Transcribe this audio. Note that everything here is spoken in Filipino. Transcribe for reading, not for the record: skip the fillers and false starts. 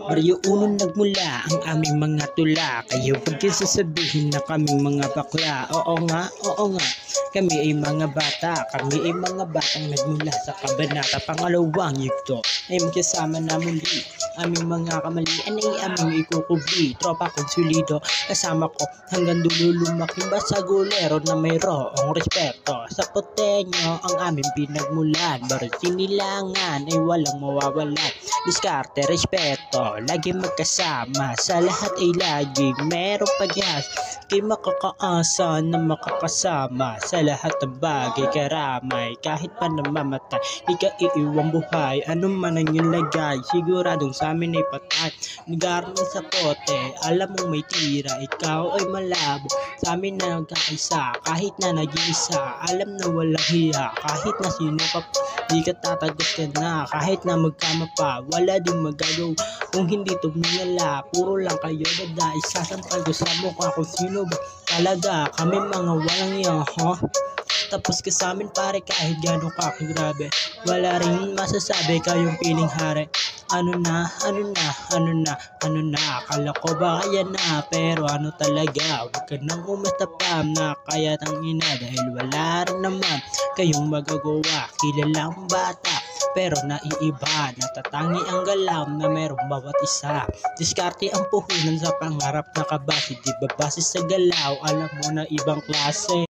Baryo unong nagmula ang aming mga tula. Kayo wag kayo sasabihin na kaming mga bakla. Oo nga, kami ay mga bata. Kami ay mga batang nagmula sa kabanata pangalawang yugto ay magkasama na muli. Aming mga kamalian ay aming ikukubli. Tropa konsulido kasama ko hanggang dulo lumaki ba sa gulero na mayroong respeto. Sa potenyo ang aming pinagmulan. Baro sinilangan ay walang mawawalan. Diskarte, respeto, lagi magkasama. Sa lahat ay laging merong pagyas. Kay makakaasa na makakasama. Sa lahat ng bagay karamay. Kahit pa namamatay, di ka iiwang buhay. Ano man ang iyong lagay, siguradong sa amin ay patay. Nagaro sa pote, alam mong may tira. Ikaw ay malabo, sa amin na nagkaisa. Kahit na nag-iisa, alam na walang hiya. Kahit na sino ka pa, di ka tatagot ka na. Kahit na magkama pa, wala din magagawa. Kung hindi tumingala, puro lang kayo dada. Isasampal ko sa mukha kung sino ba talaga. Kami mga walang yan, Tapos ka sa amin pare kahit gano'n ka grabe. Wala rin masasabi kayong piling hari. Ano na, akala ko ba kaya na, pero ano talaga, huwag ka nang umatapam na kaya tang ina. Dahil wala rin naman kayong magagawa, kilalang bata pero naiiba, natatangi ang galam na merong bawat isa. Diskarte ang puhunan sa pangarap na kabase, di ba base sa galaw, alam mo na ibang klase.